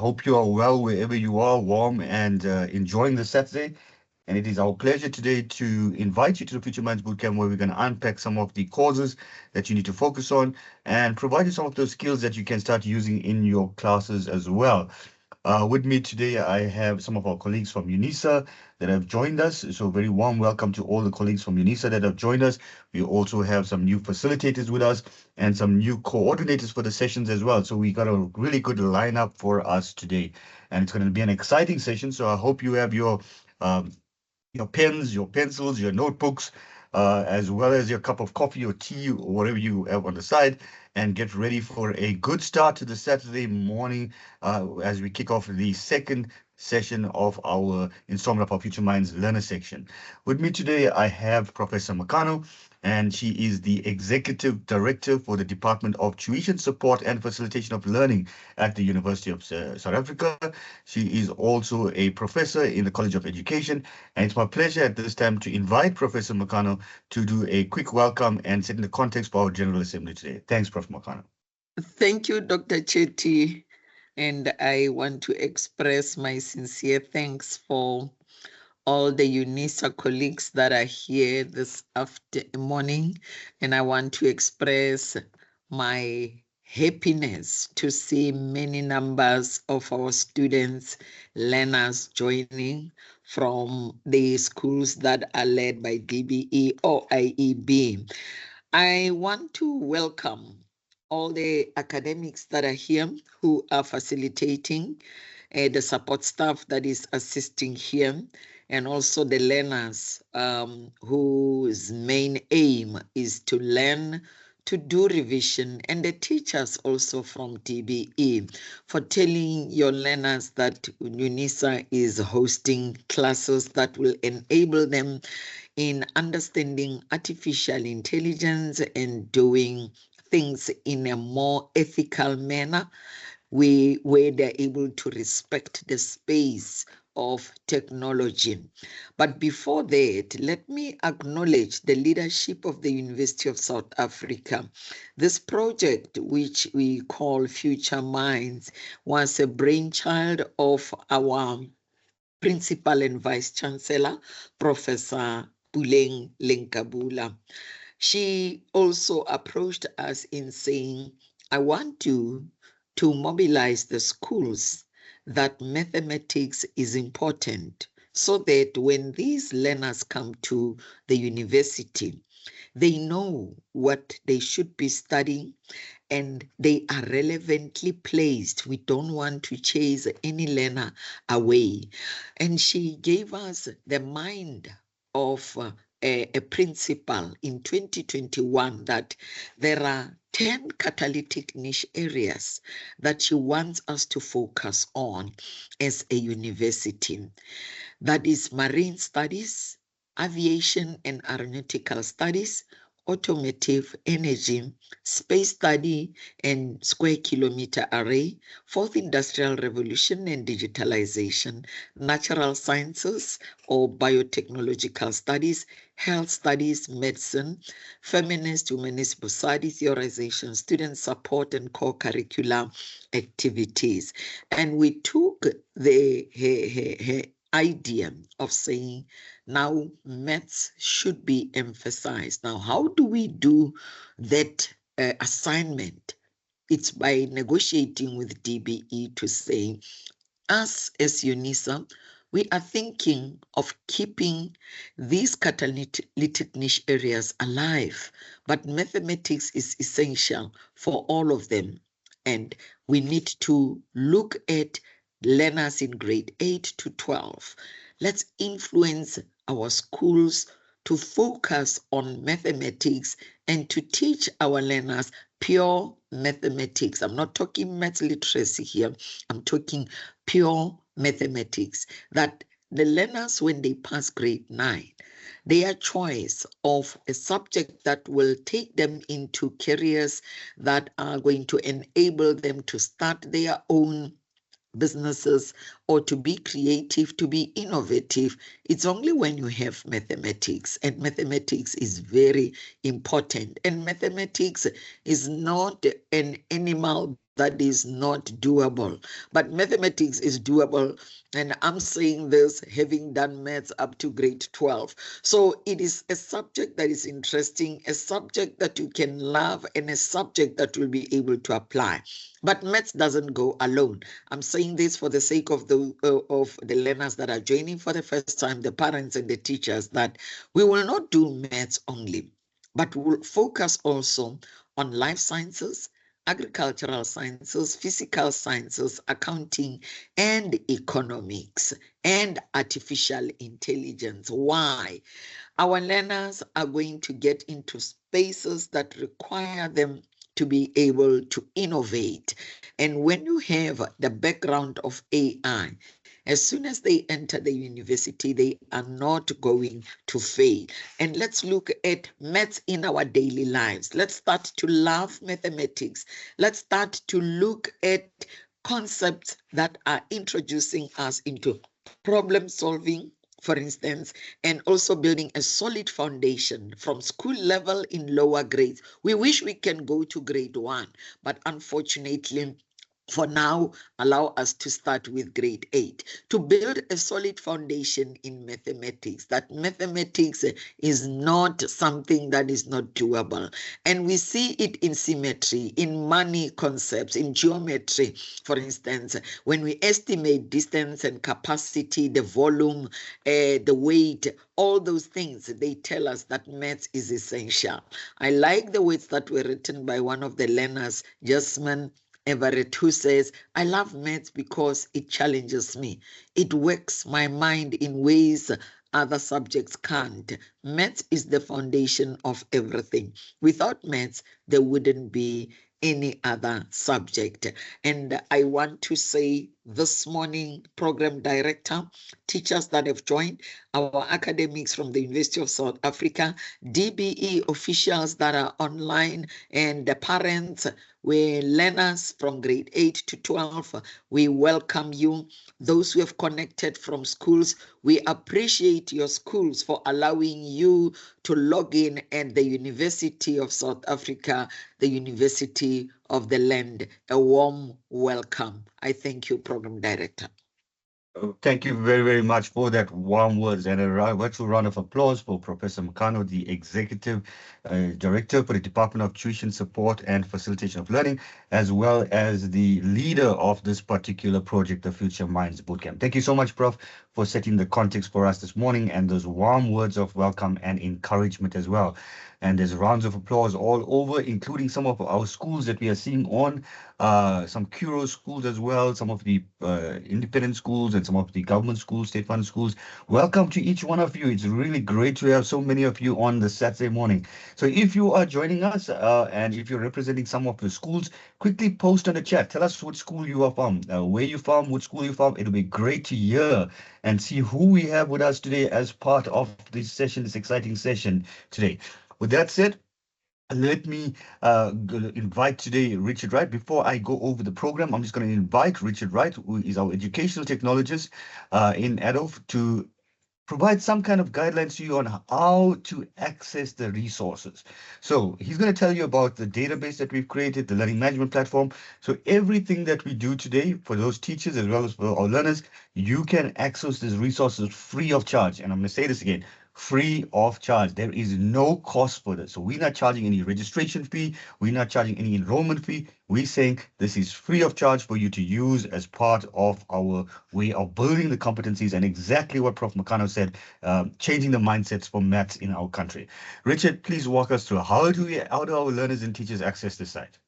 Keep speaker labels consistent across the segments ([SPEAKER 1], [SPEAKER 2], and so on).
[SPEAKER 1] hope you are well wherever you are, warm and enjoying the Saturday. And it is our pleasure today to invite you to the Future Minds Bootcamp, where we're going to unpack some of the causes that you need to focus on and provide you some of those skills that you can start using in your classes as well. With me today, I have some of our colleagues from UNISA that have joined us. So, very warm welcome to all the colleagues from UNISA that have joined us. We also have some new facilitators with us and some new coordinators for the sessions as well. So, we got a really good lineup for us today, and it's going to be an exciting session. So, I hope you have um, your pens, your pencils, your notebooks, as well as your cup of coffee or tea or whatever you have on the side, and get ready for a good start to the Saturday morning as we kick off the second session of our installment of our Future Minds Learner section. With me today, I have Professor Makano, and she is the Executive Director for the Department of Tuition Support and Facilitation of Learning at the University of South Africa. She is also a professor in the College of Education, and it's my pleasure at this time to invite Professor Makano to do a quick welcome and set in the context for our General Assembly today. Thanks, Prof. Makano.
[SPEAKER 2] Thank you, Dr. Chetty. And I want to express my sincere thanks for all the UNISA colleagues that are here this morning. And I want to express my happiness to see many numbers of our students, learners joining from the schools that are led by DBE or IEB. I want to welcome all the academics that are here who are facilitating, the support staff that is assisting here, and also the learners whose main aim is to learn, to do revision, and the teachers also from DBE for telling your learners that UNISA is hosting classes that will enable them in understanding artificial intelligence and doing things in a more ethical manner, where they're able to respect the space of technology. But before that, let me acknowledge the leadership of the University of South Africa. This project, which we call Future Minds, was a brainchild of our Principal and Vice Chancellor, Professor Puleng Lenkabula. She also approached us in saying, I want you to mobilize the schools that mathematics is important so that when these learners come to the university, they know what they should be studying and they are relevantly placed. We don't want to chase any learner away. And she gave us the mind of a principle in 2021 that there are 10 catalytic niche areas that she wants us to focus on as a university. That is marine studies, aviation and aeronautical studies, automotive energy, space study and square kilometer array, fourth industrial revolution and digitalization, natural sciences or biotechnological studies, health studies, medicine, feminist humanist society theorization, student support and co-curricular activities. And we took the idea of saying now maths should be emphasized. Now, how do we do that assignment? It's by negotiating with DBE to say, us as UNISA, we are thinking of keeping these catalytic niche areas alive, but mathematics is essential for all of them. And we need to look at learners in grade 8 to 12. Let's influence our schools to focus on mathematics and to teach our learners pure mathematics. I'm not talking math literacy here. I'm talking pure mathematics. That the learners, when they pass grade 9, their choice of a subject that will take them into careers that are going to enable them to start their own businesses or to be creative, to be innovative. It's only when you have mathematics, and mathematics is very important. And mathematics is not an animal that is not doable. But mathematics is doable. And I'm saying this having done maths up to grade 12. So it is a subject that is interesting, a subject that you can love, and a subject that will be able to apply. But maths doesn't go alone. I'm saying this for the sake of the learners that are joining for the first time, the parents and the teachers, that we will not do maths only, but we'll focus also on life sciences, agricultural sciences, physical sciences, accounting, and economics, and artificial intelligence. Why? Our learners are going to get into spaces that require them to be able to innovate. And when you have the background of AI, as soon as they enter the university, they are not going to fail. And let's look at maths in our daily lives. Let's start to love mathematics. Let's start to look at concepts that are introducing us into problem solving, for instance, and also building a solid foundation from school level in lower grades. We wish we can go to grade 1, but unfortunately, for now, allow us to start with grade 8 to build a solid foundation in mathematics. That mathematics is not something that is not doable. And we see it in symmetry, in money concepts, in geometry. For instance, when we estimate distance and capacity, the volume, the weight, all those things, they tell us that maths is essential. I like the words that were written by one of the learners, Jasmine Everett, who says, I love maths because it challenges me. It works my mind in ways other subjects can't. Maths is the foundation of everything. Without maths, there wouldn't be any other subject. And I want to say this morning, program director, teachers that have joined, our academics from the University of South Africa, DBE officials that are online, and the parents, we learners from grade 8 to 12, we welcome you. Those who have connected from schools, we appreciate your schools for allowing you to log in at the University of South Africa, the University of the Land. A warm welcome. I thank you, Program Director.
[SPEAKER 1] Thank you very, very much for that warm words and a virtual round of applause for Professor Mkano, the Executive Director for the Department of Tuition Support and Facilitation of Learning, as well as the leader of this particular project, the Future Minds Bootcamp. Thank you so much, Prof, for setting the context for us this morning and those warm words of welcome and encouragement as well. And there's rounds of applause all over, including some of our schools that we are seeing on, some Curo schools as well, some of the independent schools and some of the government schools, state-funded schools. Welcome to each one of you. It's really great to have so many of you on this Saturday morning. So if you are joining us and if you're representing some of the schools, quickly post on the chat. Tell us what school you are from, where you're from, what school you're from. It'll be great to hear and see who we have with us today as part of this session, this exciting session today. With that said, let me invite today Richard Wright. Before I go over the program, I'm just going to invite Richard Wright, who is our educational technologist in Adolf, to provide some kind of guidelines to you on how to access the resources. So he's going to tell you about the database that we've created, the learning management platform. So everything that we do today for those teachers as well as for our learners, you can access these resources free of charge. And I'm going to say this again, free of charge. There is no cost for this. So we're not charging any registration fee. We're not charging any enrollment fee. We're saying this is free of charge for you to use as part of our way of building the competencies and exactly what Prof. Makano said, changing the mindsets for maths in our country. Richard, please walk us through how do our learners and teachers access this site?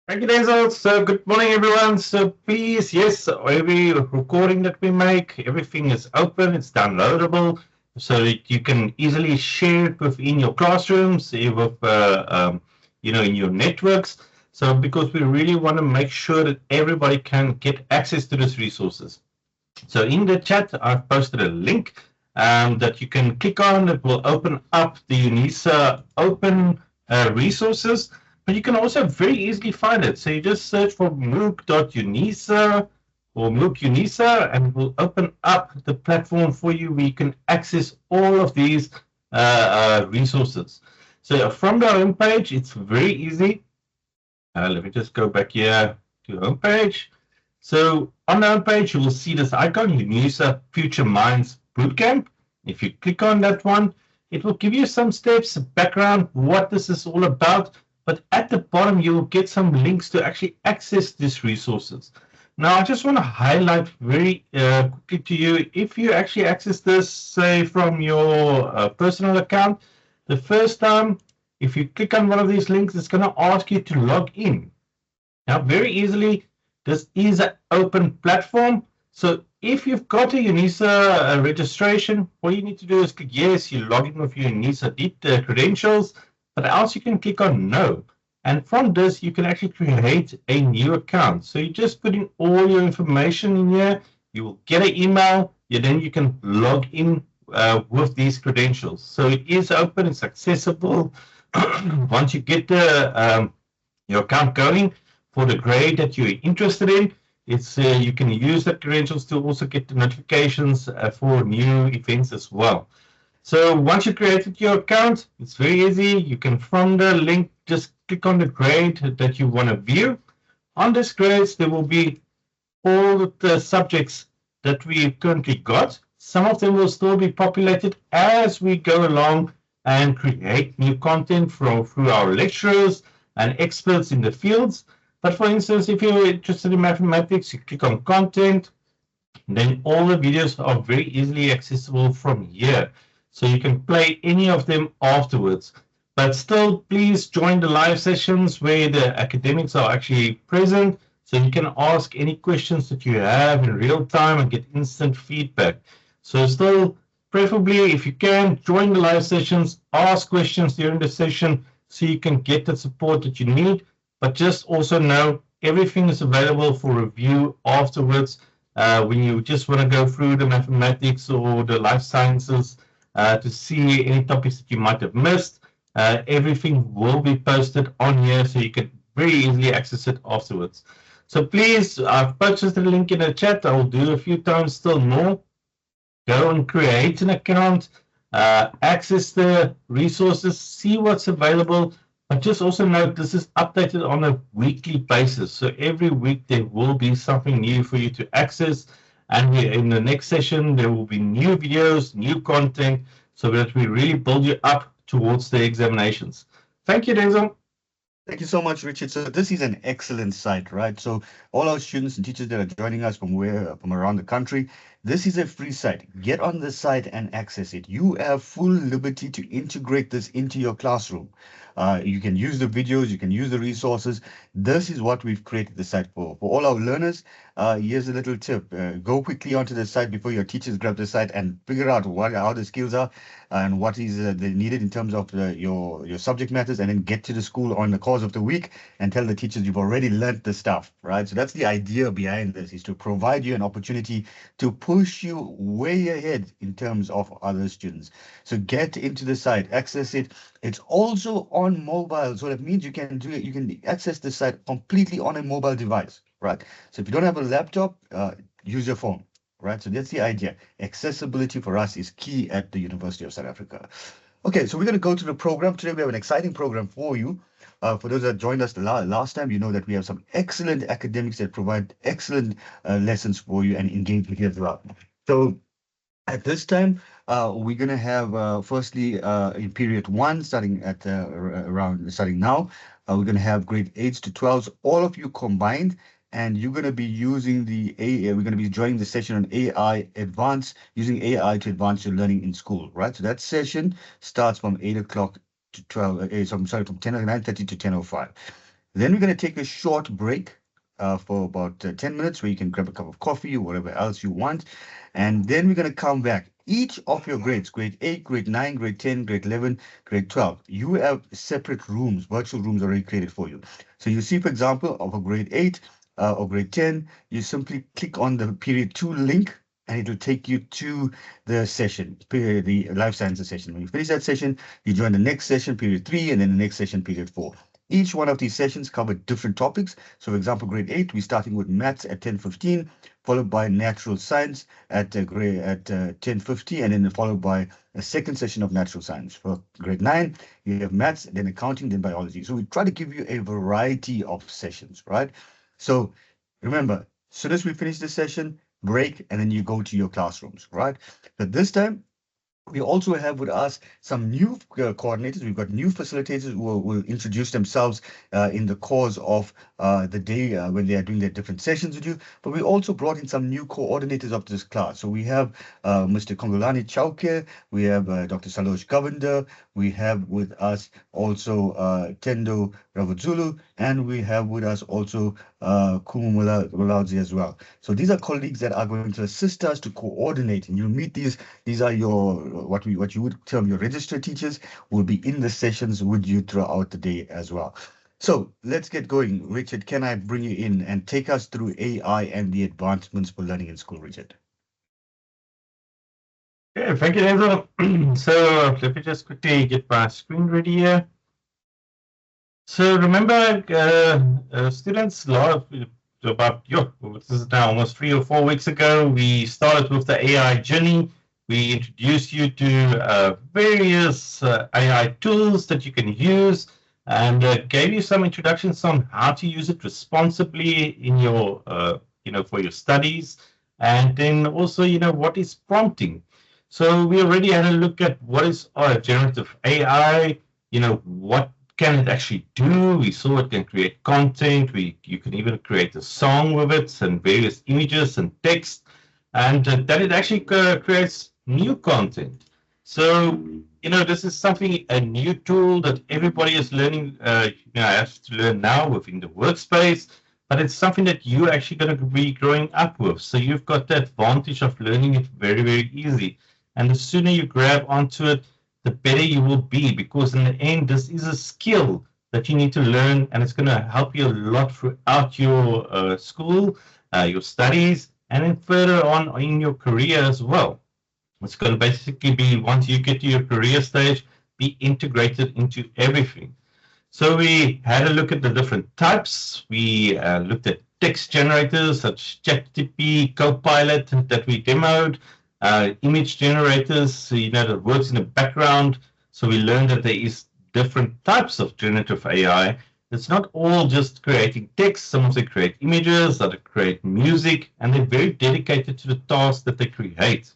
[SPEAKER 3] Thank you, Denzel. So good morning, everyone. So please, yes, every recording that we make, everything is open, it's downloadable, so that you can easily share it within your classrooms, in your networks. So because we really want to make sure that everybody can get access to these resources. So in the chat, I've posted a link that you can click on. It will open up the UNISA open resources. But you can also very easily find it. So you just search for mooc.unisa or MOOC UNISA, and it will open up the platform for you where you can access all of these resources. So from the homepage, it's very easy. Let me just go back here to homepage. So on the homepage, you will see this icon, UNISA Future Minds Bootcamp. If you click on that one, it will give you some steps, background, what this is all about. But at the bottom, you will get some links to actually access these resources. Now, I just want to highlight very quickly to you, if you actually access this, say, from your personal account, the first time, if you click on one of these links, it's going to ask you to log in. Now, very easily, this is an open platform. So if you've got a UNISA registration, all you need to do is click yes, you log in with your UNISA credentials, but else you can click on no. And from this, you can actually create a new account. So you just put in all your information in here, you will get an email, and then you can log in with these credentials. So it is open, it's accessible. Once you get your account going, for the grade that you're interested in, it's you can use the credentials to also get the notifications for new events as well. So once you created your account, it's very easy. You can, from the link, just click on the grade that you want to view. On this grades, there will be all the subjects that we currently got. Some of them will still be populated as we go along and create new content through our lecturers and experts in the fields. But for instance, if you're interested in mathematics, you click on content, then all the videos are very easily accessible from here. So you can play any of them afterwards. But still, please join the live sessions where the academics are actually present, so you can ask any questions that you have in real time and get instant feedback. So still, preferably, if you can, join the live sessions, ask questions during the session so you can get the support that you need. But just also know everything is available for review afterwards. When you just want to go through the mathematics or the life sciences to see any topics that you might have missed, everything will be posted on here so you can very easily access it afterwards. So please, I've posted the link in the chat. I will do a few times still more. Go and create an account, access the resources, see what's available. But just also note, this is updated on a weekly basis. So every week there will be something new for you to access. And in the next session, there will be new videos, new content, so that we really build you up towards the examinations. Thank you, Denzel.
[SPEAKER 1] Thank you so much, Richard. So this is an excellent site, right? So all our students and teachers that are joining us from around the country, this is a free site. Get on the site and access it. You have full liberty to integrate this into your classroom. You can use the videos, you can use the resources. This is what we've created the site for. For all our learners, here's a little tip. Go quickly onto the site before your teachers grab the site and figure out how the skills are and what is needed in terms of your subject matters, and then get to the school on the course of the week and tell the teachers you've already learned the stuff, right? So that's the idea behind this, is to provide you an opportunity to push you way ahead in terms of other students. So get into the site, access it. It's also on mobile, so that means you can do it. You can access the site completely on a mobile device, right? So if you don't have a laptop, use your phone, right? So that's the idea. Accessibility for us is key at the University of South Africa. Okay, so we're going to go to the program. Today we have an exciting program for you. For those that joined us the last time, you know that we have some excellent academics that provide excellent lessons for you and engage with you as well. So at this time, we're going to have, firstly, in period 1, starting at starting now, we're going to have grade 8s to 12s, all of you combined, and you're going to be using we're going to be joining the session on AI Advance, using AI to advance your learning in school, right? So that session starts from 8 o'clock to 12, so I'm sorry, from 9:30 to 10:05. Then we're going to take a short break for about 10 minutes, where you can grab a cup of coffee or whatever else you want. And then we're going to come back. Each of your grades, grade 8, grade 9, grade 10, grade 11, grade 12, you have separate rooms, virtual rooms already created for you. So you see, for example, of a grade 8 or grade 10, you simply click on the period 2 link, and it will take you to the session, the life sciences session. When you finish that session, you join the next session, period 3, and then the next session, period 4. Each one of these sessions cover different topics. So for example, grade 8, we're starting with maths at 10:15. followed by natural science at grade at 10:50, and then followed by a second session of natural science. For grade 9, you have maths, then accounting, then biology. So we try to give you a variety of sessions, right? So remember, as soon as we finish this session, break, and then you go to your classrooms, right? But this time, we also have with us some new coordinators. We've got new facilitators who will introduce themselves in the course of the day when they are doing their different sessions with you. But we also brought in some new coordinators of this class. So we have Mr. Kongolani Chauke, we have Dr. Salosh Govender, we have with us also Tendo Ravodzulu, and we have with us also Kumu Mulaudzi as well. So these are colleagues that are going to assist us to coordinate, and you'll meet these are your what you would term your register teachers will be in the sessions with you throughout the day as well. So let's get going. Richard, can I bring you in and take us through AI and the advancements for learning in school, Richard?
[SPEAKER 3] Okay, thank you, Enzo. So let me just quickly get my screen ready here. So remember, students, this is now almost 3 or 4 weeks ago, we started with the AI journey. We introduced you to various AI tools that you can use, and gave you some introductions on how to use it responsibly in your, for your studies, and then also, what is prompting. So we already had a look at what is generative AI, what can it actually do. We saw it can create content. You can even create a song with it and various images and text, and that it actually creates new content. So, this is a new tool that everybody is learning, has to learn now within the workspace, but it's something that you're actually going to be growing up with. So you've got the advantage of learning it very, very easy. And the sooner you grab onto it, the better you will be, because in the end, this is a skill that you need to learn, and it's going to help you a lot throughout your school, your studies, and then further on in your career as well. It's going to basically be, once you get to your career stage, be integrated into everything. So we had a look at the different types. We looked at text generators such as ChatGPT, Copilot that we demoed, image generators, that works in the background. So we learned that there is different types of generative AI. It's not all just creating text. Some of them create images, others create music, and they're very dedicated to the task that they create.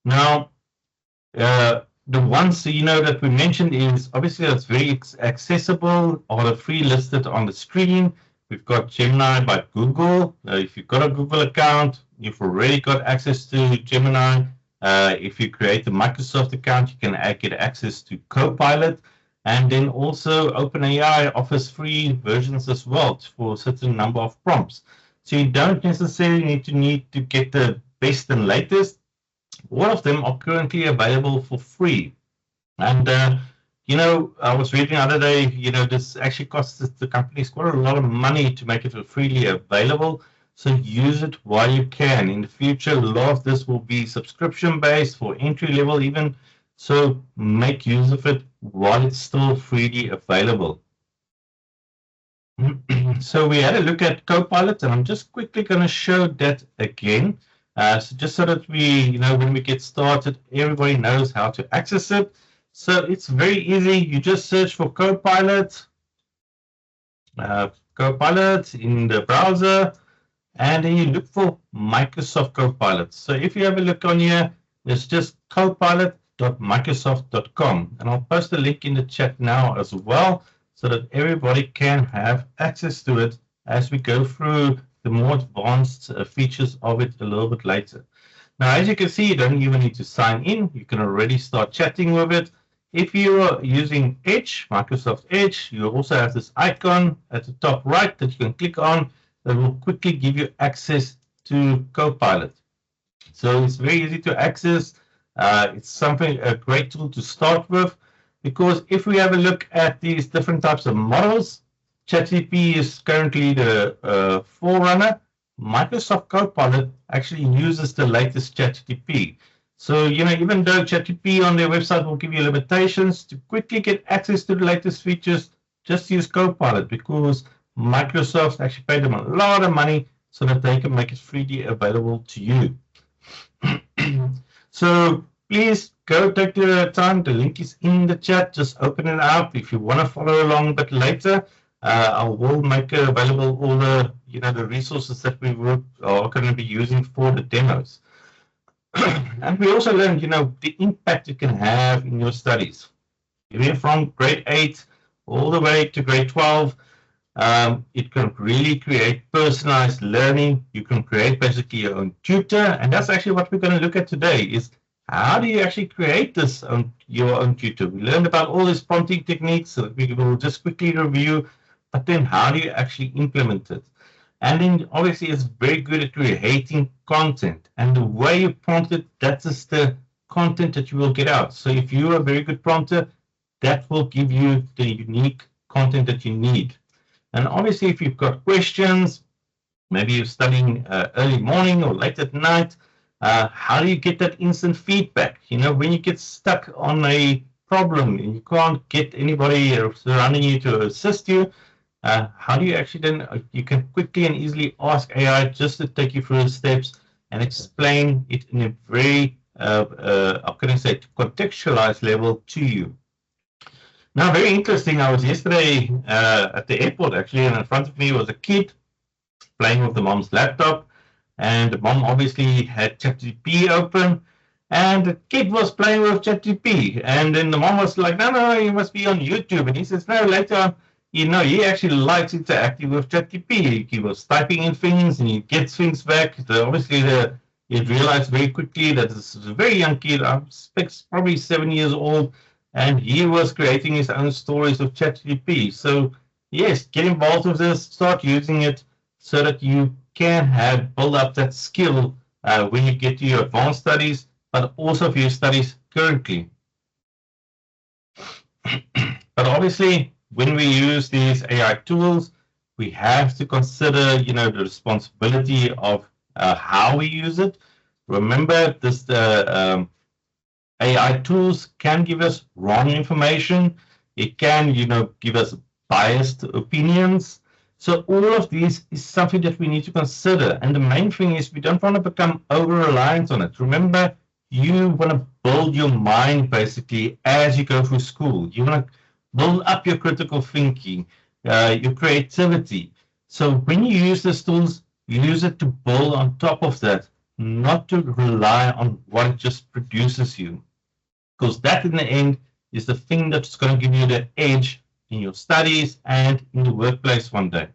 [SPEAKER 3] Now, the ones that we mentioned is obviously that's very accessible, are the free listed on the screen. We've got Gemini by Google. If you've got a Google account, you've already got access to Gemini. If you create a Microsoft account, you can get access to Copilot. And then also OpenAI offers free versions as well for a certain number of prompts. So you don't necessarily need to get the best and latest. All of them are currently available for free. And I was reading the other day, this actually costs the companies quite a lot of money to make it freely available. So use it while you can. In the future, a lot of this will be subscription-based for entry level even. So make use of it while it's still freely available. So we had a look at Copilot, and I'm just quickly going to show that again. So just so that we, when we get started, everybody knows how to access it. So it's very easy. You just search for Copilot, Copilot in the browser, and then you look for Microsoft Copilot. So if you have a look on here, it's just copilot.microsoft.com. And I'll post a link in the chat now as well, so that everybody can have access to it as we go through the more advanced features of it a little bit later. Now, as you can see, you don't even need to sign in. You can already start chatting with it. If you are using Edge, Microsoft Edge, you also have this icon at the top right that you can click on that will quickly give you access to Copilot. So it's very easy to access. It's a great tool to start with, because if we have a look at these different types of models, ChatGPT is currently the forerunner. Microsoft Copilot actually uses the latest ChatGPT. So, even though ChatGPT on their website will give you limitations, to quickly get access to the latest features, just use Copilot, because Microsoft actually paid them a lot of money so that they can make it freely available to you. So please go take the time. The link is in the chat. Just open it up. If you want to follow along a bit later, I will make available all the the resources that we are going to be using for the demos. And we also learned the impact it can have in your studies. Even from grade 8 all the way to grade 12. It can really create personalized learning. You can create basically your own tutor, and that's actually what we're going to look at today is how do you actually create your own tutor. We learned about all these prompting techniques that we will just quickly review, but then how do you actually implement it? And then obviously it's very good at creating content, and the way you prompt it, that is the content that you will get out. So if you're a very good prompter, that will give you the unique content that you need. And obviously, if you've got questions, maybe you're studying early morning or late at night, how do you get that instant feedback? When you get stuck on a problem and you can't get anybody surrounding you to assist you, how do you actually then, you can quickly and easily ask AI just to take you through the steps and explain it in a very, how can I say, contextualized level to you. Now, very interesting. I was yesterday at the airport, actually, and in front of me was a kid playing with the mom's laptop. And the mom obviously had ChatGPT open. And the kid was playing with ChatGPT. And then the mom was like, no, you must be on YouTube. And he says, no, later on, he actually likes interacting with ChatGPT. He was typing in things and he gets things back. So obviously, he realized very quickly that this is a very young kid. I expect probably 7 years old. And he was creating his own stories of ChatGPT. So yes, get involved with this, start using it so that you can build up that skill when you get to your advanced studies, but also for your studies currently. But obviously, when we use these AI tools, we have to consider, the responsibility of how we use it. Remember, this AI tools can give us wrong information. It can, give us biased opinions. So all of these is something that we need to consider. And the main thing is we don't want to become over-reliant on it. Remember, you want to build your mind basically as you go through school. You want to build up your critical thinking, your creativity. So when you use these tools, you use it to build on top of that, not to rely on what it just produces you. Because that in the end is the thing that's going to give you the edge in your studies and in the workplace one day.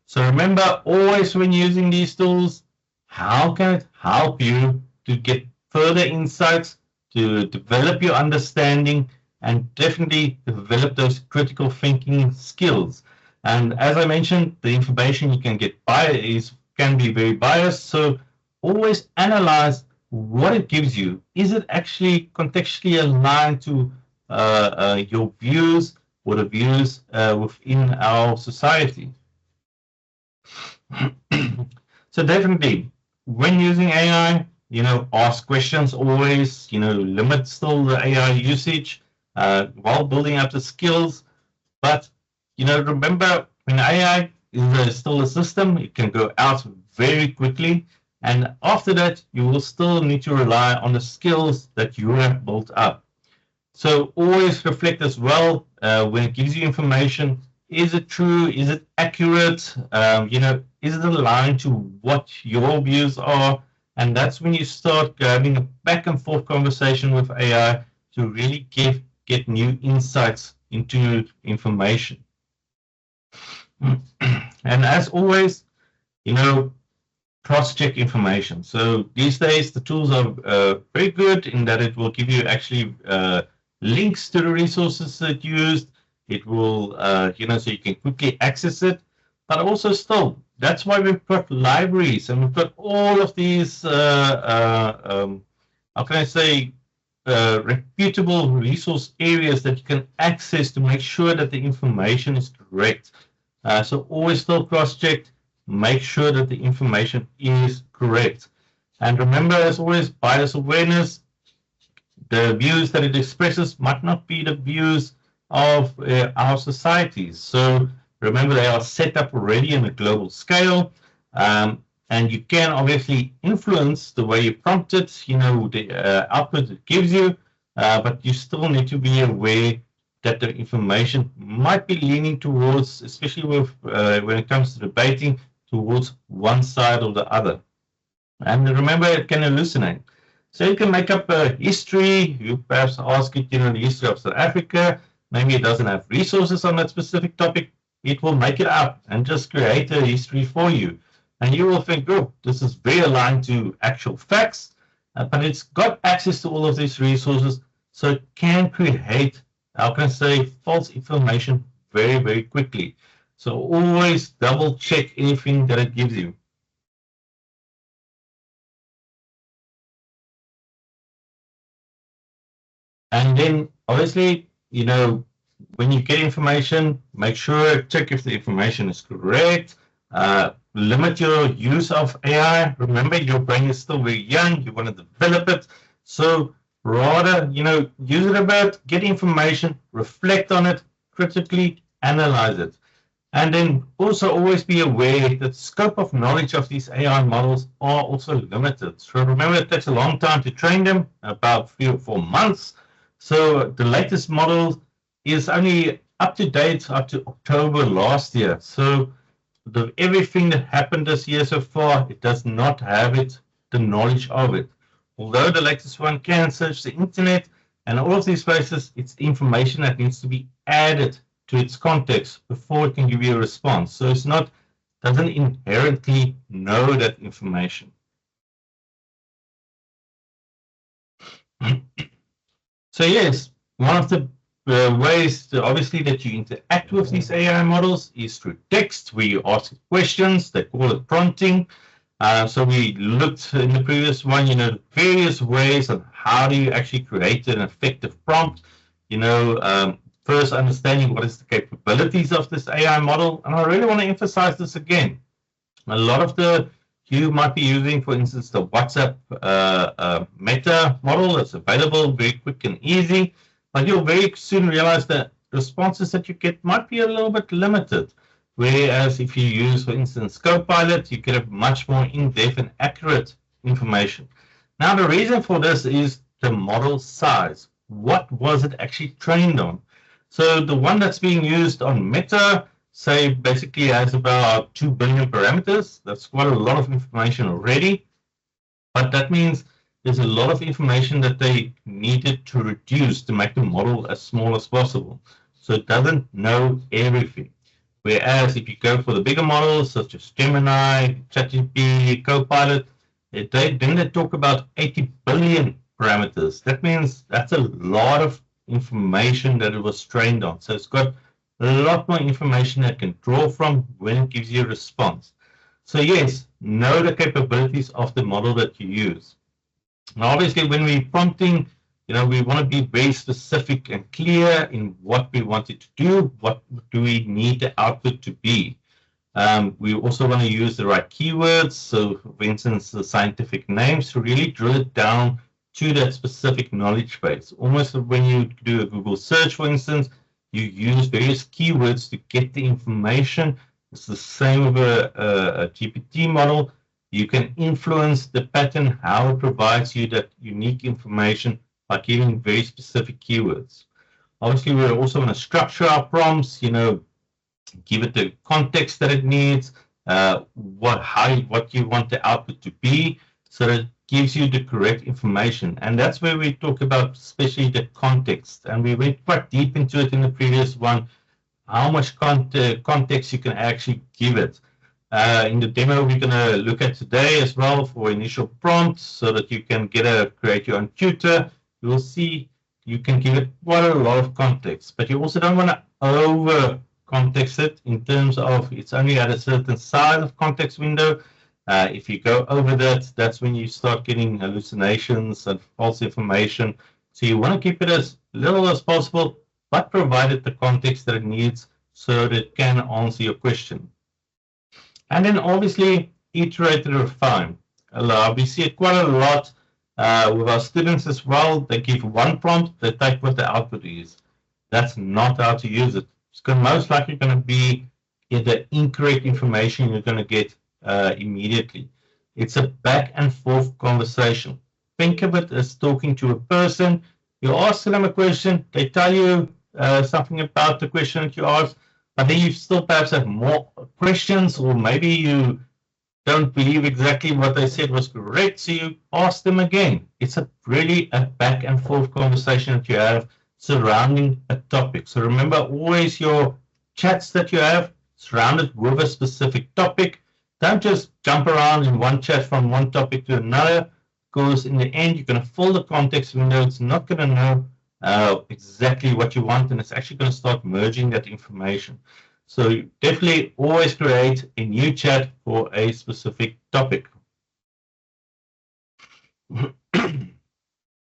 [SPEAKER 3] So remember, always when using these tools, how can it help you to get further insights, to develop your understanding, and definitely develop those critical thinking skills. And as I mentioned, the information you can get can be very biased. So always analyze what it gives you. Is it actually contextually aligned to your views or the views within our society? So definitely, when using AI, ask questions always, limit still the AI usage while building up the skills. But, remember, when AI is still a system, it can go out very quickly. And after that, you will still need to rely on the skills that you have built up. So always reflect as well when it gives you information. Is it true? Is it accurate? Is it aligned to what your views are? And that's when you start having a back and forth conversation with AI to really get new insights into information. And as always, cross-check information. So these days, the tools are very good in that it will give you actually links to the resources that you used. It will, so you can quickly access it. But also still, that's why we've got libraries and we've got all of these, how can I say, reputable resource areas that you can access to make sure that the information is correct. So always still cross-check. Make sure that the information is correct. And remember, as always, bias awareness, the views that it expresses might not be the views of our societies. So Remember, they are set up already on a global scale. And you can obviously influence the way you prompt it, the output it gives you, but you still need to be aware that the information might be leaning towards, especially when it comes to debating, towards one side or the other. And remember, it can hallucinate. So you can make up a history. You perhaps ask it, the history of South Africa. Maybe it doesn't have resources on that specific topic. It will make it up and just create a history for you. And you will think, oh, this is very aligned to actual facts, but it's got access to all of these resources, so it can create, how can I say, false information very, very quickly. So always double check anything that it gives you. And then obviously, when you get information, make sure, check if the information is correct. Limit your use of AI. Remember, your brain is still very young. You want to develop it. So rather, use it a bit, get information, reflect on it, critically analyze it. And then also always be aware that the scope of knowledge of these AI models are also limited. So remember, it takes a long time to train them, about 3 or 4 months. So the latest model is only up to date up to October last year. So everything that happened this year so far, it does not have the knowledge of it. Although the latest one can search the internet and all of these places, it's information that needs to be added to its context before it can give you a response. So it's doesn't inherently know that information. So yes, one of the ways obviously that you interact with these AI models is through text, where you ask questions. They call it prompting. So we looked in the previous one, various ways of how do you actually create an effective prompt. First understanding what is the capabilities of this AI model. And I really want to emphasize this again. A lot of you might be using, for instance, the WhatsApp Meta model that's available, very quick and easy. But you'll very soon realize that responses that you get might be a little bit limited. Whereas if you use, for instance, Copilot, you get a much more in-depth and accurate information. Now, the reason for this is the model size. What was it actually trained on? So the one that's being used on Meta, say, basically has about 2 billion parameters. That's quite a lot of information already. But that means there's a lot of information that they needed to reduce to make the model as small as possible. So it doesn't know everything. Whereas if you go for the bigger models, such as Gemini, ChatGPT, Copilot, then they talk about 80 billion parameters. That means that's a lot of information that it was trained on. So it's got a lot more information that it can draw from when it gives you a response. So yes, know the capabilities of the model that you use. Now, obviously, when we're prompting, we want to be very specific and clear in what we want it to do. What do we need the output to be? We also want to use the right keywords. So, for instance, the scientific names to really drill it down to that specific knowledge base. Almost when you do a Google search, for instance, you use various keywords to get the information. It's the same with a GPT model. You can influence the pattern, how it provides you that unique information by giving very specific keywords. Obviously, we also want to structure our prompts, give it the context that it needs, what you want the output to be, so that it gives you the correct information. And that's where we talk about especially the context. And we went quite deep into it in the previous one, how much context you can actually give it. In the demo we're going to look at today as well for initial prompts so that you can create your own tutor. You will see you can give it quite a lot of context, but you also don't want to over context it in terms of it's only at a certain size of context window. If you go over that, that's when you start getting hallucinations and false information. So you want to keep it as little as possible, but provide it the context that it needs so that it can answer your question. And then obviously iterate and refine. We see it quite a lot with our students as well. They give one prompt, they take what the output is. That's not how to use it. It's most likely going to be the incorrect information you're going to get immediately. It's a back and forth conversation. Think of it as talking to a person. You ask them a question, they tell you something about the question that you asked, but then you still perhaps have more questions, or maybe you don't believe exactly what they said was correct, so you ask them again. It's really a back and forth conversation that you have surrounding a topic. So remember, always your chats that you have surrounded with a specific topic. Don't just jump around in one chat from one topic to another, because in the end, you're going to fill the context window. It's not going to know exactly what you want, and it's actually going to start merging that information. So definitely always create a new chat for a specific topic.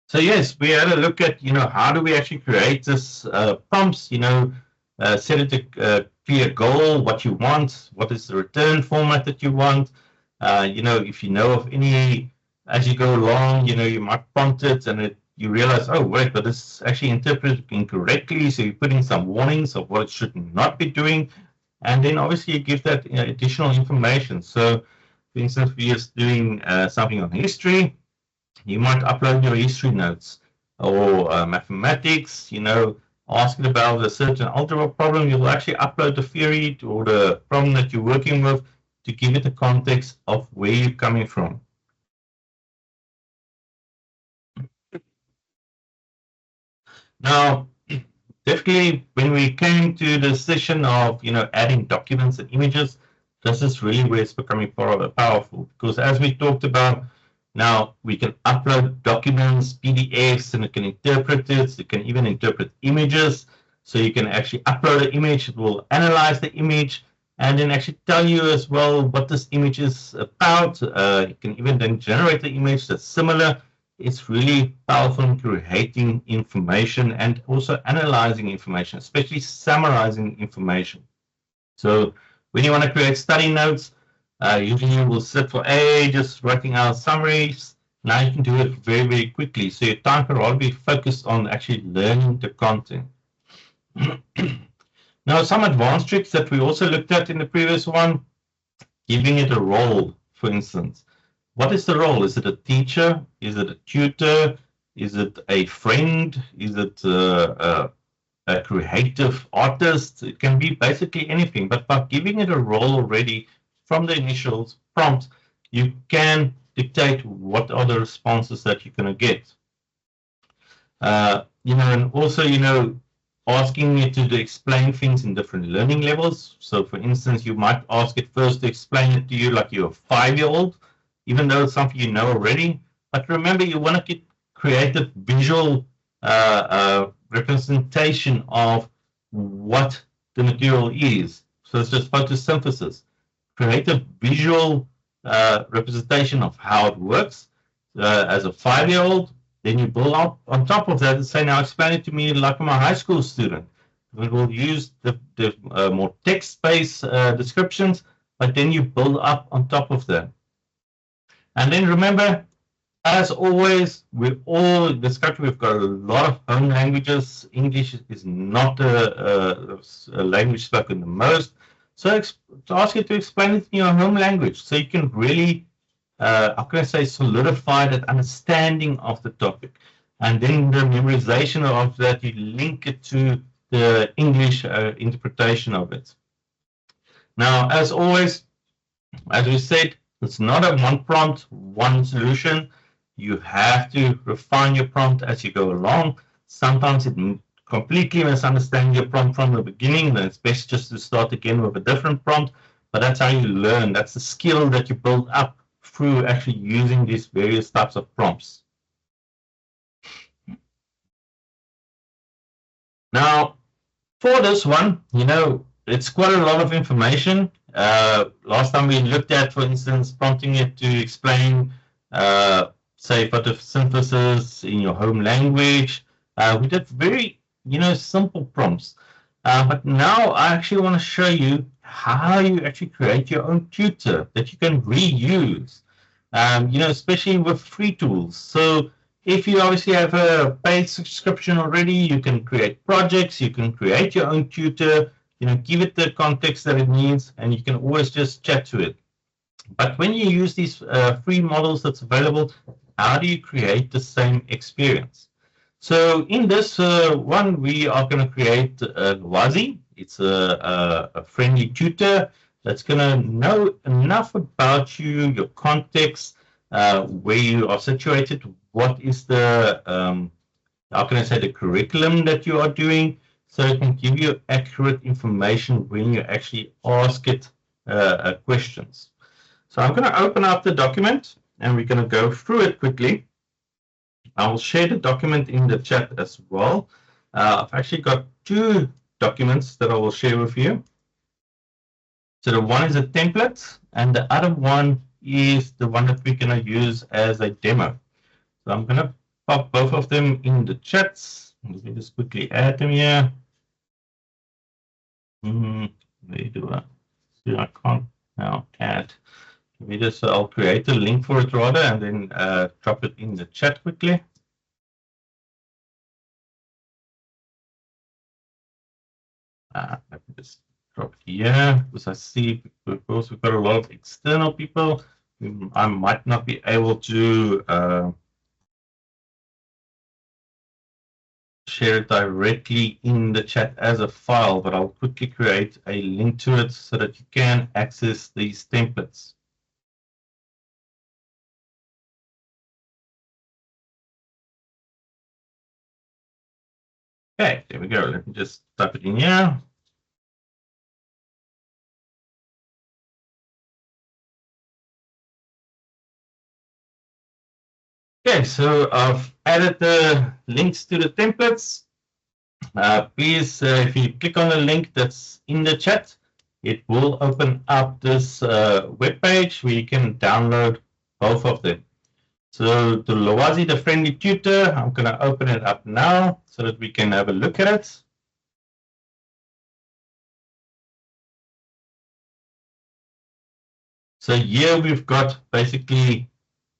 [SPEAKER 3] So yes, we had a look at, how do we actually create this prompts, set it a clear goal, what you want, what is the return format that you want. If you know of any, as you go along, you might prompt it and you realize, oh, wait, but this is actually interpreted incorrectly. So you put in some warnings of what it should not be doing. And then obviously you give that additional information. So for instance, if you're just doing something on history, you might upload your history notes, or mathematics, asking about a certain algebra problem, you'll actually upload the theory or the problem that you're working with to give it the context of where you're coming from. Now, definitely when we came to the session of, adding documents and images, this is really where it's becoming powerful, because as we talked about, now we can upload documents, PDFs, and it can interpret it. It can even interpret images. So you can actually upload an image, it will analyze the image, and then actually tell you as well what this image is about. You can even then generate the image that's similar. It's really powerful in creating information and also analyzing information, especially summarizing information. So when you want to create study notes, usually you will sit for ages writing out summaries. Now you can do it very, very quickly. So your time can rather be focused on actually learning the content. Now, some advanced tricks that we also looked at in the previous one, giving it a role, for instance. What is the role? Is it a teacher? Is it a tutor? Is it a friend? Is it a creative artist? It can be basically anything. But by giving it a role already from the initial prompt, you can dictate what are the responses that you're going to get. And also, asking it to explain things in different learning levels. So, for instance, you might ask it first to explain it to you like you're a 5-year-old, even though it's something you know already. But remember, you want to get creative visual representation of what the material is. So it's just photosynthesis. Create a visual representation of how it works as a 5-year-old. Then you build up on top of that and say, now explain it to me like I'm a high school student. We will use the more text-based descriptions, but then you build up on top of that. And then remember, as always, this country, we've got a lot of home languages. English is not a language spoken the most. So ask you to explain it in your home language so you can really, how can I say, solidify that understanding of the topic. And then the memorization of that, you link it to the English interpretation of it. Now, as always, as we said, it's not a one prompt, one solution. You have to refine your prompt as you go along. Sometimes it completely misunderstands your prompt from the beginning, then it's best just to start again with a different prompt. But that's how you learn. That's the skill that you build up through actually using these various types of prompts. Now, for this one, it's quite a lot of information. Last time we looked at, for instance, prompting it to explain, say, photosynthesis in your home language. We did very, simple prompts. But now I actually want to show you how you actually create your own tutor that you can reuse, especially with free tools. So if you obviously have a paid subscription already, you can create projects, you can create your own tutor, give it the context that it needs, and you can always just chat to it. But when you use these free models that's available, how do you create the same experience? So in this one, we are going to create Wazi. It's a friendly tutor that's going to know enough about you, your context, where you are situated, what is the, how can I say, the curriculum that you are doing, so it can give you accurate information when you actually ask it questions. So I'm going to open up the document and we're going to go through it quickly. I will share the document in the chat as well. I've actually got two documents that I will share with you. So the one is a template and the other one is the one that we're going to use as a demo. So I'm going to pop both of them in the chats. Let me just quickly add them here. Where do I? See, I can't now add. Let me just, I'll create a link for it rather and then drop it in the chat quickly. Let me just drop it here because I see, of course, we've got a lot of external people. I might not be able to share it directly in the chat as a file, but I'll quickly create a link to it so that you can access these templates. Okay, there we go. Let me just type it in here. Okay, so I've added the links to the templates. Please, if you click on the link that's in the chat, it will open up this web page where you can download both of them. So the Lowazi, the friendly tutor, I'm going to open it up now so that we can have a look at it. So here we've got basically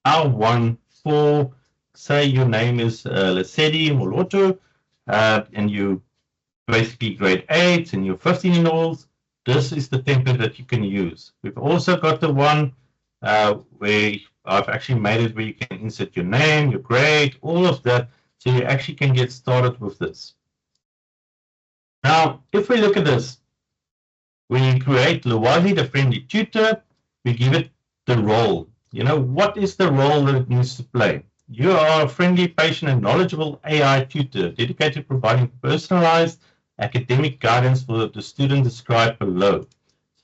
[SPEAKER 3] our one for, say your name is Lesedi Moloto, and you basically grade 8 and you're 15-year-olds. This is the template that you can use. We've also got the one where I've actually made it where you can insert your name, your grade, all of that, so you actually can get started with this. Now, if we look at this, we create Lowazi, the friendly tutor, we give it the role. What is the role that it needs to play? You are a friendly, patient, and knowledgeable AI tutor dedicated to providing personalized academic guidance for the student described below.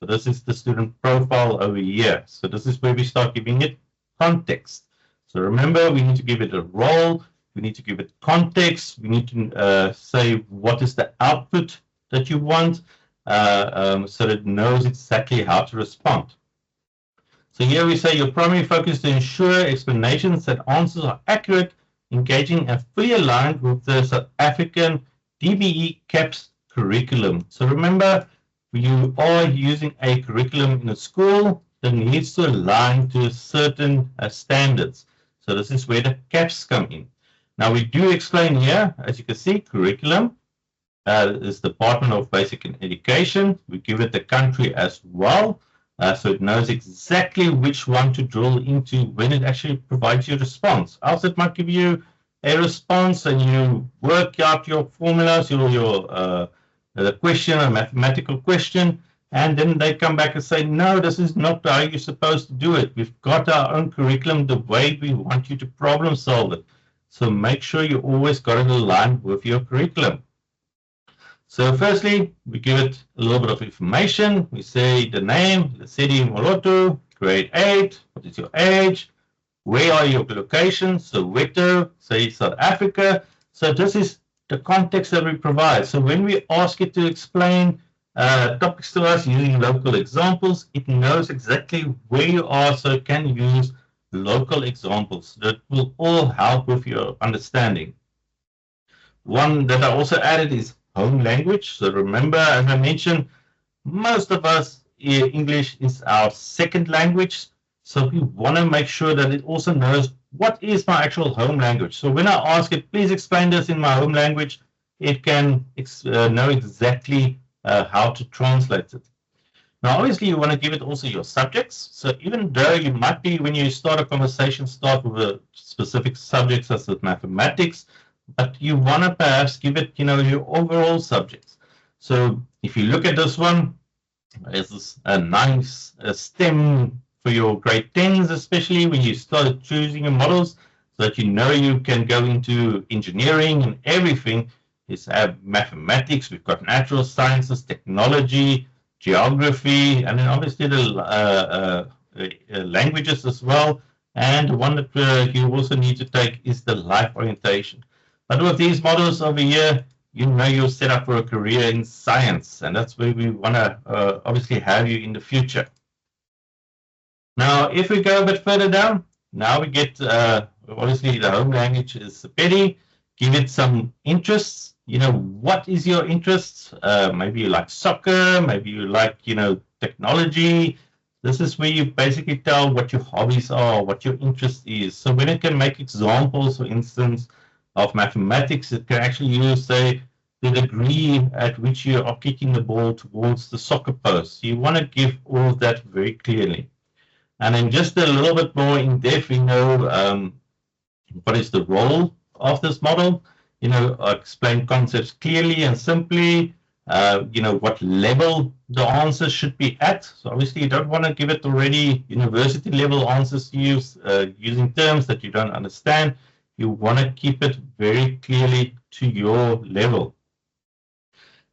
[SPEAKER 3] So this is the student profile over here. So this is where we start giving it context. So remember, we need to give it a role. We need to give it context. We need to say what is the output that you want so that it knows exactly how to respond. So here we say your primary focus is to ensure explanations and answers are accurate, engaging, and fully aligned with the South African DBE CAPS curriculum. So remember, you are using a curriculum in a school that needs to align to certain standards. So this is where the CAPS come in. Now we do explain here, as you can see, curriculum is the Department of Basic Education. We give it the country as well. So it knows exactly which one to drill into when it actually provides you a response. Else it might give you a response and you work out your formulas, the question, a mathematical question, and then they come back and say, no, this is not how you're supposed to do it. We've got our own curriculum the way we want you to problem solve it. So make sure you always got it aligned with your curriculum. So firstly, we give it a little bit of information. We say the name, Lesedi Moloto, grade 8, what is your age, where are your locations, so Soweto, say South Africa. So this is the context that we provide. So when we ask it to explain topics to us using local examples, it knows exactly where you are, so it can use local examples. That will all help with your understanding. One that I also added is home language. So remember, as I mentioned, most of us, English is our second language. So we want to make sure that it also knows what is my actual home language. So when I ask it, please explain this in my home language, it can know exactly how to translate it. Now, obviously, you want to give it also your subjects. So even though you might be, when you start a conversation, start with a specific subject such as mathematics, but you want to perhaps give it, your overall subjects. So if you look at this one, it's a nice STEM for your grade 10s, especially when you start choosing your models, so that you can go into engineering and everything. Is have mathematics, we've got natural sciences, technology, geography, and then obviously the languages as well. And one that you also need to take is the life orientation. But with these models over here, you're set up for a career in science, and that's where we want to obviously have you in the future. Now, if we go a bit further down, now we get, obviously the home language is Sepedi. Give it some interests. What is your interests? Maybe you like soccer, maybe you like, technology. This is where you basically tell what your hobbies are, what your interest is. So when it can make examples, for instance, of mathematics, it can actually use, say, the degree at which you are kicking the ball towards the soccer post. You want to give all of that very clearly. And then just a little bit more in depth, what is the role of this model? Explain concepts clearly and simply. What level the answers should be at. So obviously you don't want to give it already university level answers to use using terms that you don't understand. You want to keep it very clearly to your level.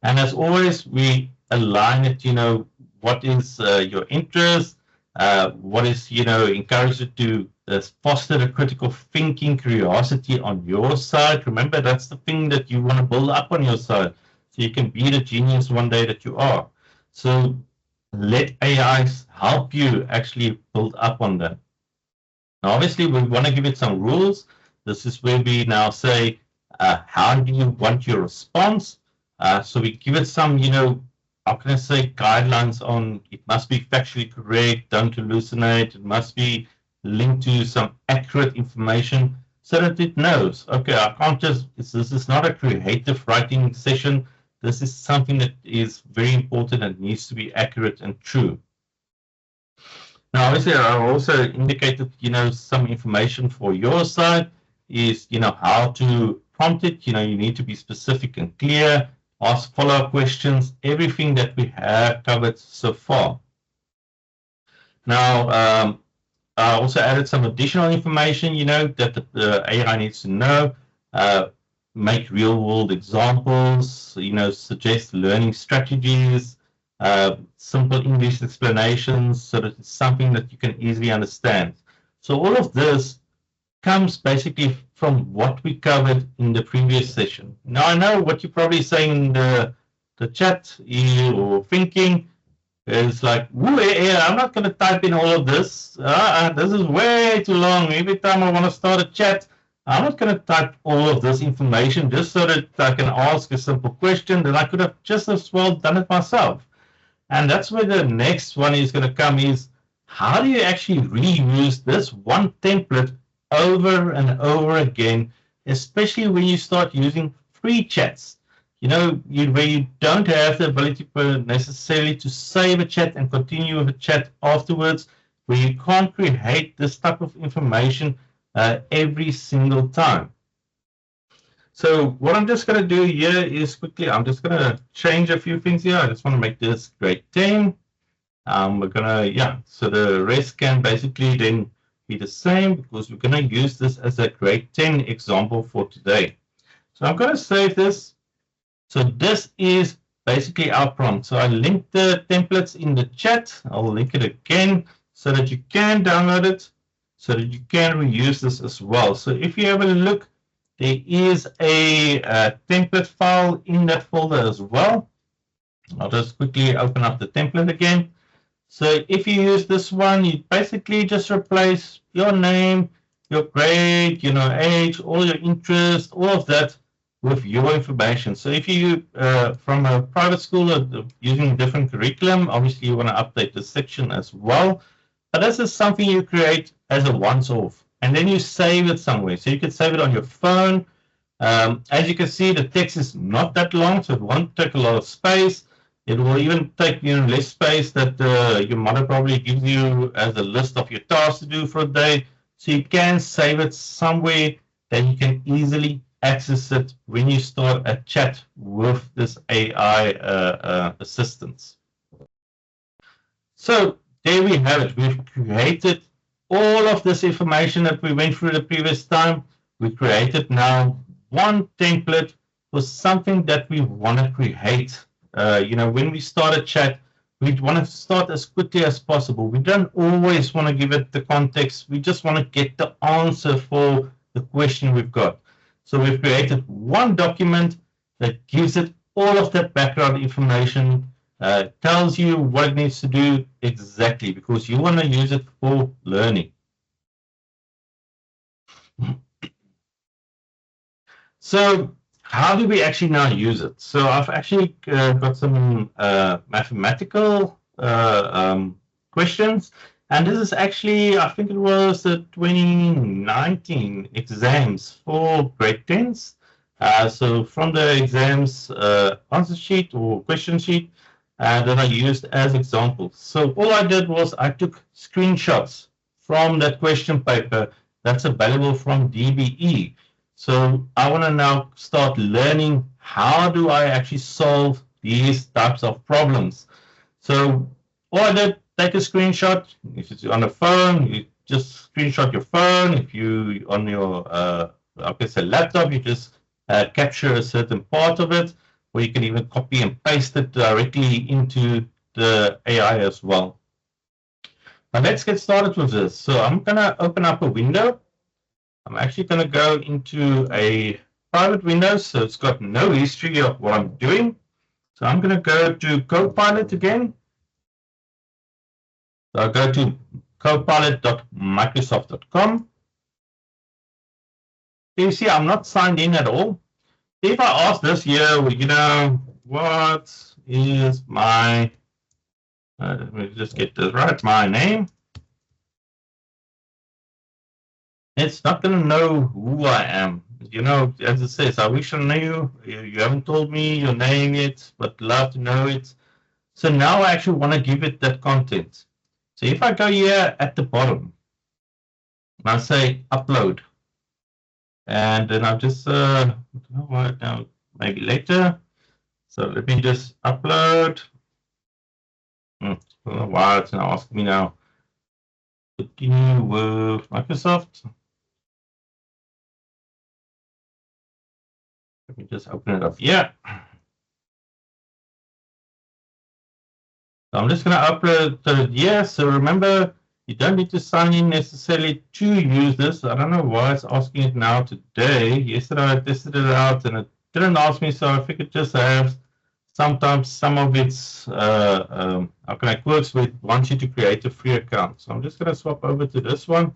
[SPEAKER 3] And as always, we align it, what is your interest, what is, encourage it to foster the critical thinking, curiosity on your side. Remember, that's the thing that you want to build up on your side, so you can be the genius one day that you are. So let AIs help you actually build up on that. Now, obviously, we want to give it some rules. This is where we now say, how do you want your response? So we give it some, how can I say, guidelines on it must be factually correct, don't hallucinate, it must be linked to some accurate information so that it knows, okay, I can't just, this is not a creative writing session. This is something that is very important and needs to be accurate and true. Now, obviously, I also indicated, some information for your side is, how to prompt it. You need to be specific and clear, ask follow-up questions, everything that we have covered so far. Now, I also added some additional information, that the AI needs to know. Make real-world examples, suggest learning strategies, simple English explanations, so that it's something that you can easily understand. So all of this comes basically from what we covered in the previous session. Now, I know what you're probably saying in the chat or thinking is like, I'm not going to type in all of this. This is way too long. Every time I want to start a chat, I'm not going to type all of this information just so that I can ask a simple question. Then I could have just as well done it myself. And that's where the next one is going to come is, how do you actually reuse this one template over and over again, especially when you start using free chats, where you don't have the ability necessarily to save a chat and continue with a chat afterwards, where you can't create this type of information every single time. So what I'm just going to do here is quickly, I'm just going to change a few things here. I just want to make this grade 10. We're going to, so the rest can basically then be the same, because we're going to use this as a grade 10 example for today. So I'm going to save this. So this is basically our prompt. So I linked the templates in the chat. I'll link it again so that you can download it, so that you can reuse this as well. So if you have a look, there is a template file in that folder as well. I'll just quickly open up the template again. So if you use this one, you basically just replace your name, your grade, age, all your interests, all of that with your information. So if you from a private school or using a different curriculum, obviously you want to update this section as well. But this is something you create as a once-off, and then you save it somewhere. So you can save it on your phone. As you can see, the text is not that long, so it won't take a lot of space. It will even take less space that your mother probably gives you as a list of your tasks to do for a day. So you can save it somewhere that you can easily access it when you start a chat with this AI assistance. So there we have it. We've created all of this information that we went through the previous time. We created now one template for something that we want to create. When we start a chat, we want to start as quickly as possible. We don't always want to give it the context. We just want to get the answer for the question we've got. So we've created one document that gives it all of that background information, tells you what it needs to do exactly, because you want to use it for learning. So how do we actually now use it? So I've actually got some mathematical questions, and this is actually, I think it was the 2019 exams for grade 10s. So from the exams answer sheet or question sheet, that I used as examples. So all I did was I took screenshots from that question paper that's available from DBE. So I want to now start learning how do I actually solve these types of problems. So all I did, take a screenshot. If it's on a phone, you just screenshot your phone. If you on your laptop, you just capture a certain part of it, or you can even copy and paste it directly into the AI as well. Now let's get started with this. So I'm going to open up a window. I'm actually going to go into a private window, so it's got no history of what I'm doing. So I'm going to go to Copilot again. So I'll go to copilot.microsoft.com. You see, I'm not signed in at all. If I ask this here, what is my, let me just get this right, my name. It's not going to know who I am. As it says, I wish I knew. You haven't told me your name yet, but love to know it. So now I actually want to give it that content. So if I go here at the bottom, and I say upload, and then I'll just, I don't know what now, maybe later. So let me just upload. I don't know why it's now asking me now. Continue with Microsoft. Let me just open it up here. So I'm just going to upload it here. So remember, you don't need to sign in necessarily to use this. I don't know why it's asking it now today. Yesterday I tested it out and it didn't ask me, so I figured just have sometimes some of its quirks with wants you to create a free account. So I'm just going to swap over to this one.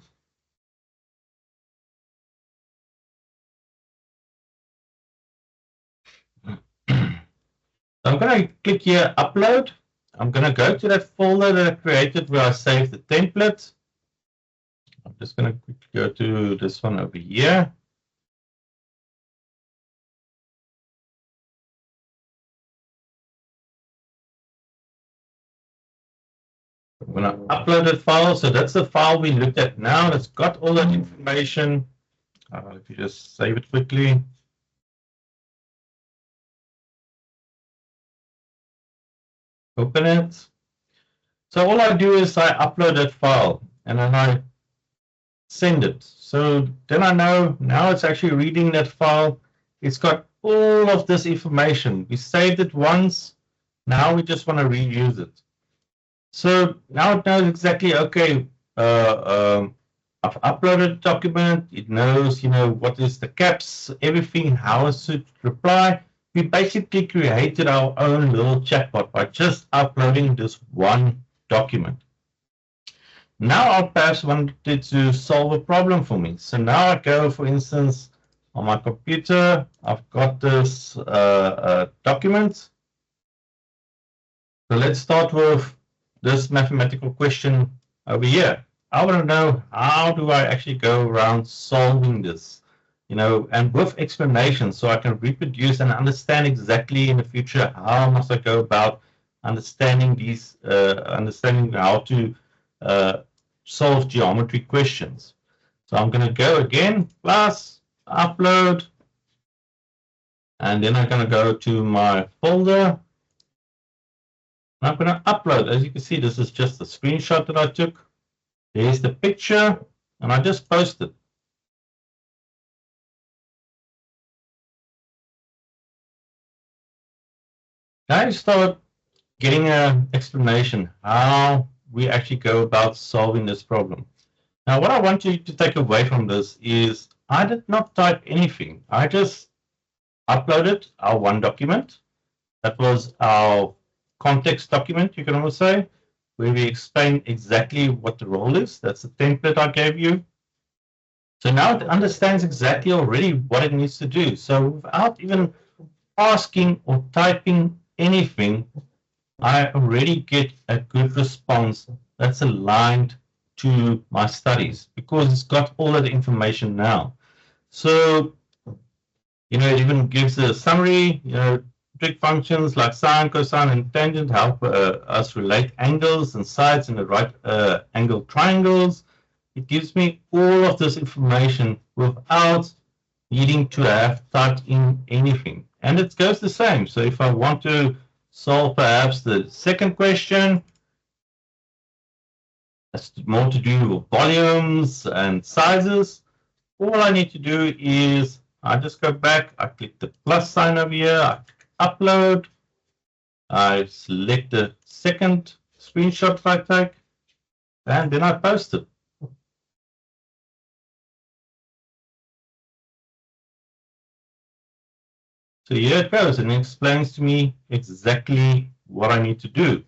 [SPEAKER 3] I'm going to click here, upload. I'm going to go to that folder that I created where I saved the template. I'm just going to quickly go to this one over here. I'm going to upload that file. So that's the file we looked at now. It's got all that information. If you just save it quickly. Open it. So all I do is I upload that file and then I send it. So then I know now it's actually reading that file. It's got all of this information. We saved it once. Now we just want to reuse it. So now it knows exactly, okay, I've uploaded a document. It knows, what is the caps, everything, how it should reply. We basically created our own little chatbot by just uploading this one document. Now I perhaps wanted to solve a problem for me. So now I go, for instance, on my computer, I've got this document. So let's start with this mathematical question over here. I want to know, how do I actually go around solving this? And with explanations, so I can reproduce and understand exactly in the future how must I go about understanding these, understanding how to solve geometry questions. So I'm going to go again, plus, upload, and then I'm going to go to my folder. I'm going to upload. As you can see, this is just a screenshot that I took. There's the picture, and I just posted. Now you start getting an explanation how we actually go about solving this problem. Now, what I want you to take away from this is I did not type anything. I just uploaded our one document. That was our context document, you can almost say, where we explain exactly what the role is. That's the template I gave you. So now it understands exactly already what it needs to do. So without even asking or typing anything, I already get a good response that's aligned to my studies because it's got all of the information now. So, it even gives a summary, trig functions like sine, cosine, and tangent help us relate angles and sides in the right angle triangles. It gives me all of this information without needing to have typed in anything. And it goes the same. So if I want to solve perhaps the second question, that's more to do with volumes and sizes, all I need to do is I just go back, I click the plus sign over here, I click upload, I select the second screenshot I take, and then I post it. So here it goes, and it explains to me exactly what I need to do.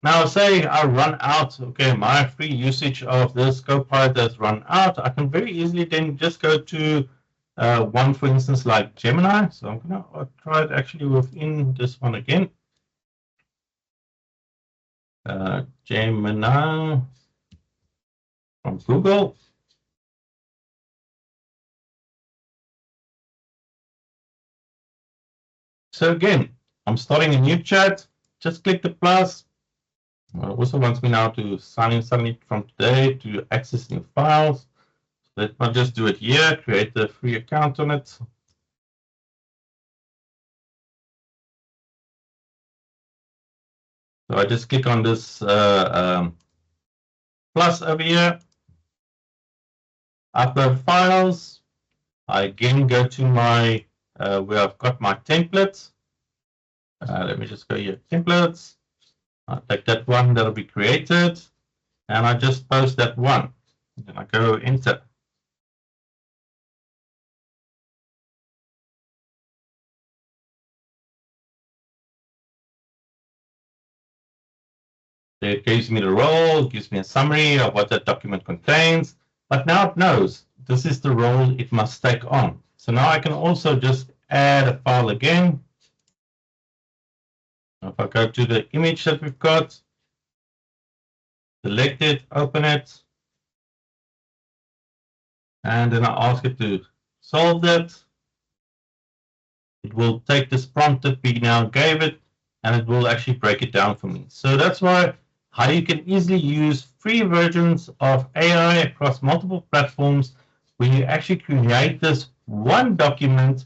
[SPEAKER 3] Now, say I run out, okay, my free usage of this Copilot has run out. I can very easily then just go to one, for instance, like Gemini. So I'm going to try it actually within this one again. Gemini from Google. So again, I'm starting a new chat. Just click the plus. Also wants me now to sign in suddenly from today to access new files. Let me just do it here, create a free account on it. So I just click on this plus over here, upload files. I again go to my, where I've got my templates. Let me just go here, templates. I'll take that one that'll be created, and I just post that one. Then I go enter. It gives me the role, it gives me a summary of what that document contains, but now it knows this is the role it must take on. So now I can also just add a file again. If I go to the image that we've got, select it, open it, and then I ask it to solve that. It will take this prompt that we now gave it, and it will actually break it down for me. So that's why how you can easily use free versions of AI across multiple platforms where you actually create this one document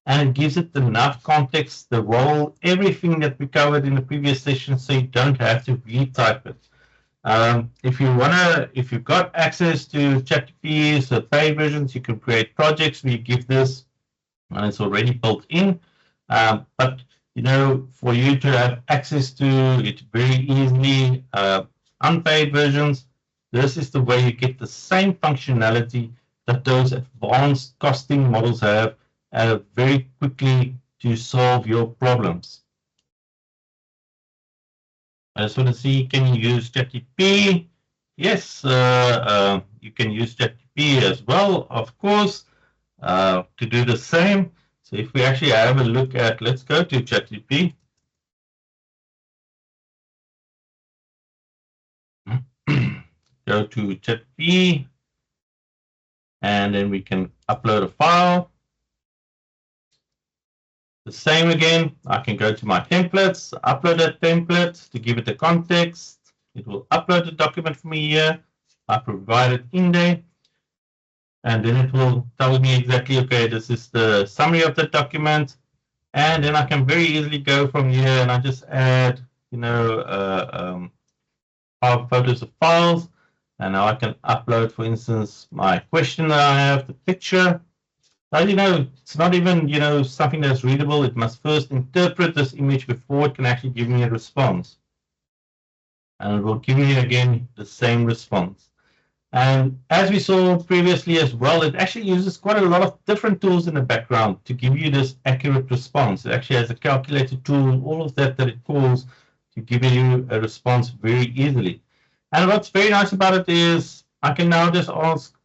[SPEAKER 3] and it gives it enough context, the role, everything that we covered in the previous session, so you don't have to retype it. If you've got access to ChatGPT's paid versions, you can create projects where you give this, and it's already built in. But for you to have access to it very easily, unpaid versions, this is the way you get the same functionality that those advanced costing models have very quickly to solve your problems. I just want to see, can you use ChatGPT? Yes, you can use ChatGPT as well, of course, to do the same. So if we actually have a look at, let's go to ChatGPT. Go to ChatGPT, and then we can upload a file. The same again, I can go to my templates, upload that template to give it the context. It will upload the document for me here. I provide it in there, and then it will tell me exactly, okay, this is the summary of the document. And then I can very easily go from here and I just add, our photos of files. And now I can upload, for instance, my question that I have, the picture. Now, it's not even, something that's readable. It must first interpret this image before it can actually give me a response. And it will give me, again, the same response. And as we saw previously as well, it actually uses quite a lot of different tools in the background to give you this accurate response. It actually has a calculator tool, all of that it calls to give you a response very easily. And what's very nice about it is I can now just ask,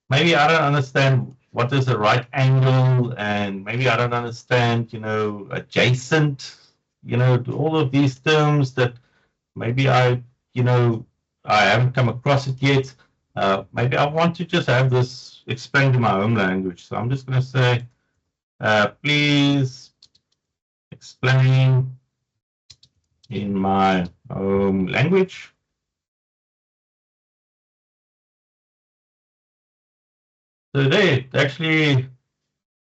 [SPEAKER 3] maybe I don't understand what is the right angle, and maybe I don't understand, adjacent, all of these terms that maybe I haven't come across it yet. Maybe I want to just have this explained in my own language. So I'm just going to say, please explain in my own language. So there, it actually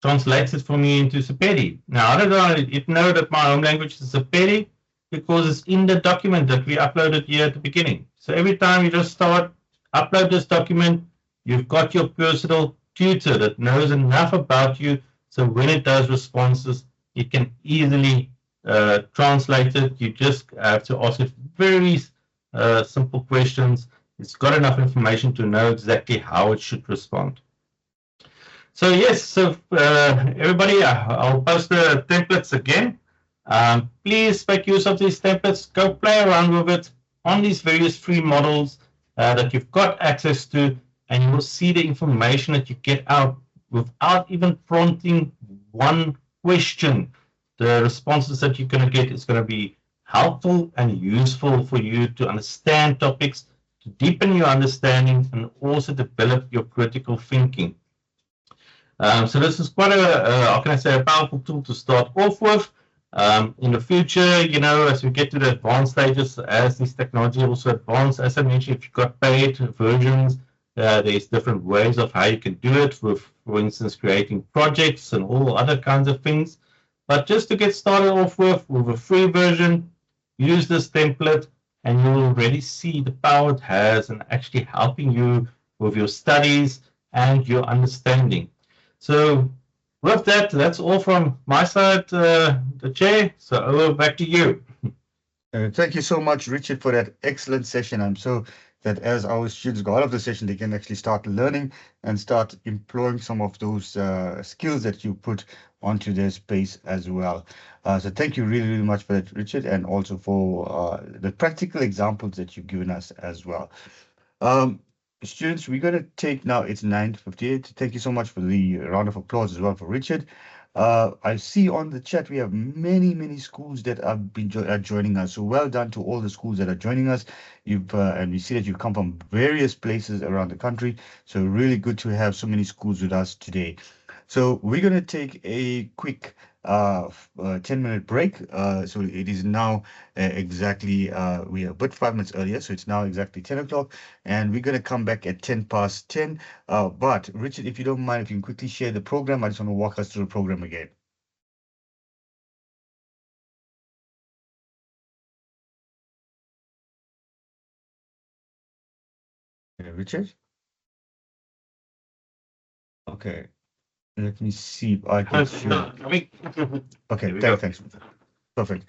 [SPEAKER 3] translates it for me into Sepedi. Now, I don't know, it know that my home language is Sepedi because it's in the document that we uploaded here at the beginning. So every time you just upload this document, you've got your personal tutor that knows enough about you, so when it does responses, it can easily translate it. You just have to ask it very simple questions. It's got enough information to know exactly how it should respond. So yes, everybody, I'll post the templates again. Please make use of these templates. Go play around with it on these various free models that you've got access to, and you will see the information that you get out without even prompting one question. The responses that you're going to get is going to be helpful and useful for you to understand topics, to deepen your understanding, and also develop your critical thinking. So this is quite how can I say, a powerful tool to start off with. In the future, as we get to the advanced stages, as this technology also advances, as I mentioned, if you've got paid versions, there's different ways of how you can do it with, for instance, creating projects and all other kinds of things. But just to get started off with a free version, use this template and you'll already see the power it has in actually helping you with your studies and your understanding. So with that, that's all from my side, the chair. So over back to you.
[SPEAKER 1] Thank you so much, Richard, for that excellent session. I'm so that as our students go out of the session, they can actually start learning and start employing some of those skills that you put onto their space as well. So thank you really, really much for that, Richard, and also for the practical examples that you've given us as well. Students, we're going to take now, it's 9:58. Thank you so much for the round of applause as well for Richard. I see on the chat we have many, many schools that have been joining us. So well done to all the schools that are joining us. And we see that you've come from various places around the country. So really good to have so many schools with us today. So we're going to take a quick 10-minute break. So it is now exactly, we are but 5 minutes earlier, so it's now exactly 10 o'clock, and we're going to come back at 10 past 10. But Richard, if you don't mind, if you can quickly share the program, I just want to walk us through the program again. Richard? Okay. Let me see if I can share. Okay, thanks. Perfect.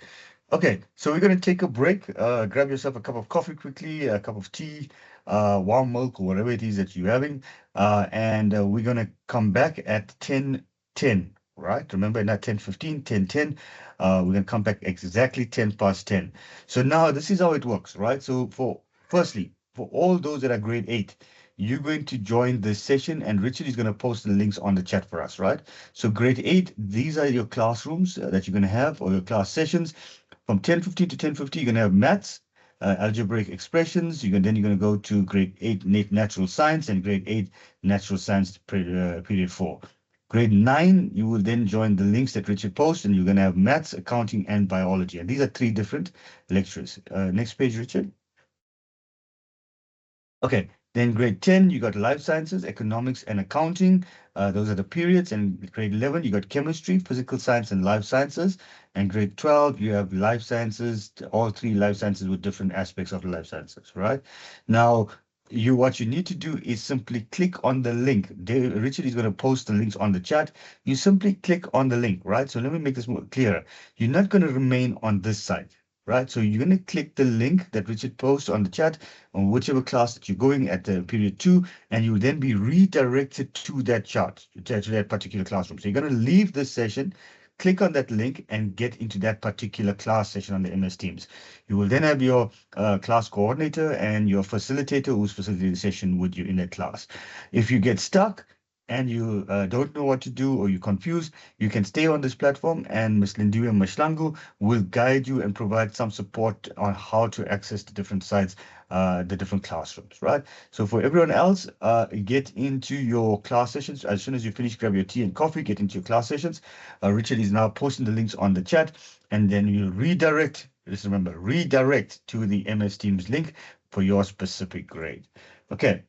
[SPEAKER 1] Okay, so we're going to take a break. Grab yourself a cup of coffee quickly, a cup of tea, warm milk, or whatever it is that you're having. And we're going to come back at 10:10, right? Remember, not 10:15, 10:10. We're going to come back exactly 10 past 10. So now this is how it works, right? So firstly, for all those that are grade 8, you're going to join this session, and Richard is going to post the links on the chat for us, right? So grade 8, these are your classrooms that you're going to have, or your class sessions. From 10:15 to 10:50, you're going to have maths, algebraic expressions. Then you're going to go to grade 8 natural science and grade 8 natural science period 4. Grade 9, you will then join the links that Richard posts, and you're going to have maths, accounting, and biology. And these are 3 different lectures. Next page, Richard. Okay, then grade 10, you got life sciences, economics, and accounting. Those are the periods. And grade 11, you got chemistry, physical science, and life sciences. And grade 12, you have life sciences, all 3 life sciences with different aspects of the life sciences, right? Now, what you need to do is simply click on the link. Richard is going to post the links on the chat. You simply click on the link, right? So let me make this more clearer. You're not going to remain on this side, right? So you're going to click the link that Richard posts on the chat on whichever class that you're going at the period 2, and you will then be redirected to that chart, to that particular classroom. So you're going to leave this session, click on that link, and get into that particular class session on the MS Teams. You will then have your class coordinator and your facilitator who's facilitating the session with you in that class. If you get stuck and you don't know what to do or you're confused, you can stay on this platform, and Ms. Lindiwe Mashlangu will guide you and provide some support on how to access the different sites, the different classrooms, right? So for everyone else, get into your class sessions. As soon as you finish, grab your tea and coffee, get into your class sessions. Richard is now posting the links on the chat, and then you'll redirect, just remember, redirect to the MS Teams link for your specific grade. Okay.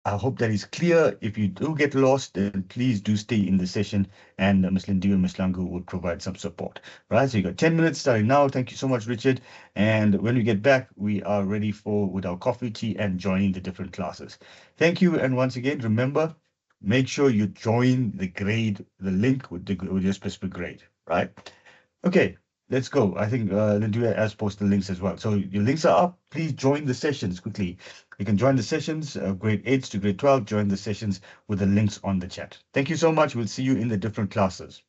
[SPEAKER 1] I hope that is clear. If you do get lost, then please do stay in the session, and Ms. Lindiwe Mashlangu will provide some support. Right, so you got 10 minutes starting now. Thank you so much, Richard. And when we get back, we are ready with our coffee, tea, and joining the different classes. Thank you. And once again, remember, make sure you join the link with your specific grade, right? Okay, let's go. I think Lindiwe has posted the links as well. So your links are up. Please join the sessions quickly. You can join the sessions, grade 8 to grade 12, join the sessions with the links on the chat. Thank you so much. We'll see you in the different classes.